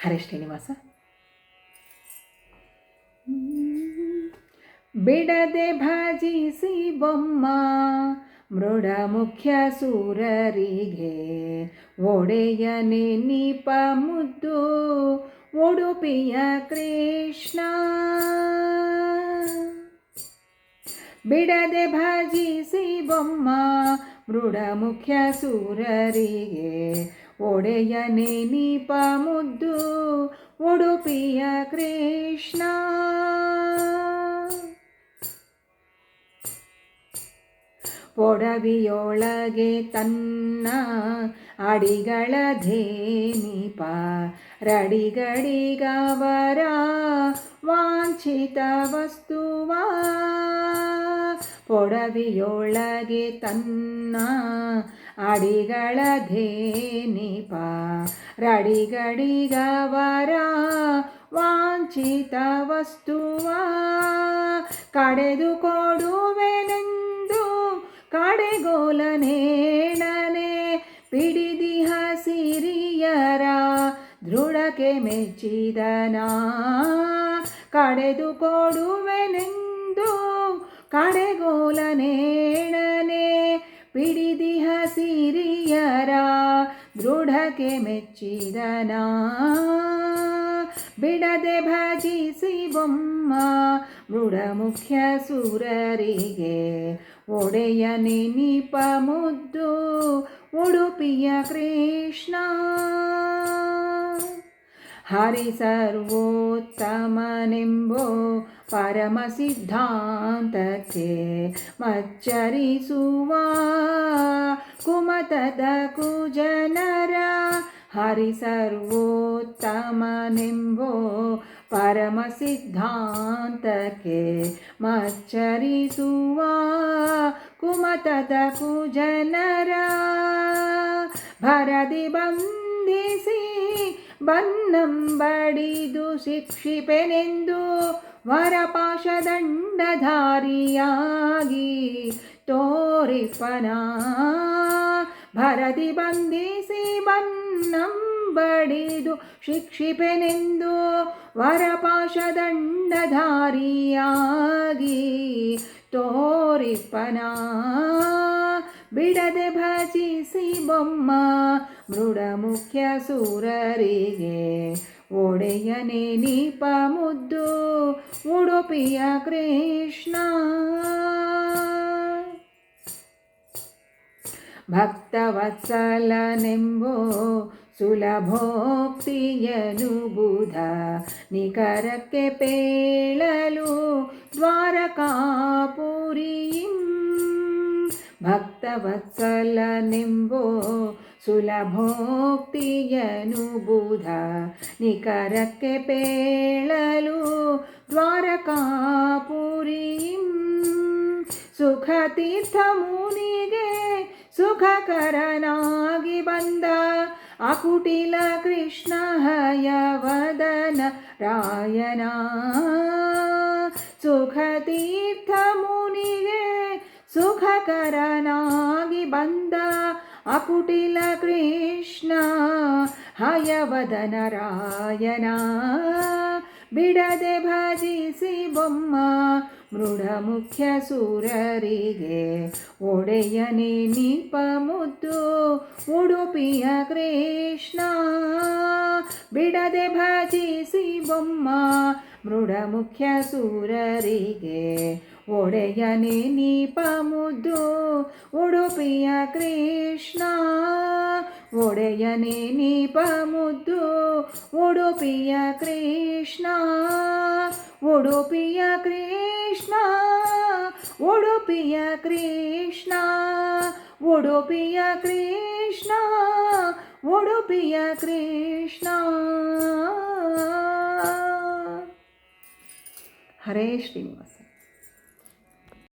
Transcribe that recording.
ಹರೇ ಶ್ರೀನಿವಾಸ. ಬಿಡದೆ ಭಜಿಸಿ ಬೊಮ್ಮ ಮೃಡ ಮುಖ್ಯ ಸೂರರಿಗೆ ಒಡೆಯನೆ ನಿಪ ಮುದ್ದು ಉಡುಪಿಯ ಕೃಷ್ಣ. ಬಿಡದೆ ಭಜಿಸಿ ಬೊಮ್ಮ ಮೃಡ ಮುಖ್ಯ ಸೂರರಿಗೆ ಒಡೆಯನೆ ನಿಪ ಮುದ್ದು ಉಡುಪಿಯ ಕೃಷ್ಣ. ಪೊಡವಿಯೊಳಗೆ ತನ್ನ ಅಡಿಗಳ ಧೇನಿಪ ರಡಿಗಡಿಗವರ ವಾಂಛಿತ ವಸ್ತುವ. ಪೊಡವಿಯೊಳಗೆ ತನ್ನ ಅಡಿಗಳ ಧೇನಿಪ ರಡಿಗಡಿಗವರ ವಾಂಛಿತ ವಸ್ತುವ. ಕಡೆದು ಕೊಡುವೆನೆಂದು ಕಡೆಗೋಲನೇಣನೆ ಪಿಡಿದಿಹ ಸಿರಿಯರ ದೃಢಕ್ಕೆ ಮೆಚ್ಚಿದನ. ಕಡೆದು ಕೊಡುವೆನೆಂದು ಕಡೆಗೋಲನೇಣನೆ ಪಿಡಿದಿಹ ಸಿರಿಯರ ದೃಢಕ್ಕೆ ಮೆಚ್ಚಿದನ. ಬಿಡದೆ ಭಜಿಸಿ ಬೊಮ್ಮ ಮೃಡ ಮುಖ್ಯ ಸೂರರಿಗೆ ಒಡೆಯನೆ ನಿಪ ಮುದ್ದು ಉಡುಪಿಯ ಕೃಷ್ಣ. ಹರಿ ಸರ್ವೋತ್ತಮನೆಂಬೋ ಪರಮ ಸಿದ್ಧಾಂತಕ್ಕೆ ಮಚ್ಚರಿಸುವ ಕುಮತದ ಕುಜನರ. ಹರಿ ಸರ್ವೋತ್ತಮನೆಂಬೋ ಪರಮ ಸಿದ್ಧಾಂತಕ್ಕೆ ಮಚ್ಚರಿಸುವ ಕುಮತದ ಕುಜನರ. ಭರದಿ ಬಂಧಿಸಿ ಬನ್ನಂಬಡಿದು ಶಿಕ್ಷಿಪೆನೆಂದು ವರಪಾಶದಂಡಧಾರಿಯಾಗಿ ತೋರಿಪನ. ಭರದಿ ಬಂಧಿಸಿ ಬನ್ನಂಬಡಿದು ಶಿಕ್ಷಿಪೆನೆಂದು ವರಪಾಶದಂಡಧಾರಿಯಾಗಿ ತೋರಿಪನ. ಬಿಡದೆ ಭಜಿಸಿ ಬೊಮ್ಮ ಮೃಡ ಮುಖ್ಯ ಸೂರರಿಗೆ ಒಡೆಯನೆ ನಿಪ ಮುದ್ದು ಉಡುಪಿಯ ಕೃಷ್ಣ. ಭಕ್ತವತ್ಸಲನೆಂಬೋ ಸುಲಭೋಕ್ತಿಯನು ಬುಧ ನಿಕರಕ್ಕೆ ಪೇಳಲು ದ್ವಾರಕಾಪುರಿಯಿಂ. ಭಕ್ತವತ್ಸಲನೆಂಬೋ ಸುಲಭೋಕ್ತಿಯನು ಬುಧ ನಿಕರಕ್ಕೆ ಪೇಳಲು ದ್ವಾರಕಾಪುರಿಯಿಂ. ಸುಖತೀರ್ಥ ಮುನಿಗೆ ಸುಖಕರನಾಗಿ ಬಂದ ಅಕುಟಿಲ ಕೃಷ್ಣ ಹಯವದನ ರಾಯನ. ಸುಖತೀರ್ಥ ಮುನಿಗೆ ಸುಖಕರನಾಗಿ ಬಂದ ಅಕುಟಿಲ ಕೃಷ್ಣ ಹಯವದನ ರಾಯನ. ಬಿಡದೆ ಭಜಿಸಿ ಬೊಮ್ಮ ಮೃಡ ಮುಖ್ಯ ಸೂರರಿಗೆ ಒಡೆಯನೆ ನಿಪ ಮುದ್ದು ಉಡುಪಿಯ ಕೃಷ್ಣ. ಬಿಡದೆ ಭಜಿಸಿ ಬೊಮ್ಮ ಮೃಡ ಮುಖ್ಯ ಸೂರರಿಗೆ ಒಡೆಯನೆ ನಿಪ ಮುದ್ದು ಉಡುಪಿಯ ಕೃಷ್ಣ. ಒಡೆಯನೆ ನಿಪ ಮುದ್ದು ಉಡುಪಿಯ ಕೃಷ್ಣ. ಉಡುಪಿಯ ಕೃಷ್ಣ ಉಡುಪಿಯ ಕೃಷ್ಣ ಉಡುಪಿಯ ಕೃಷ್ಣ ಉಡುಪಿಯ ಕೃಷ್ಣ. ಹರೇ ಶ್ರೀನಿವಾಸ.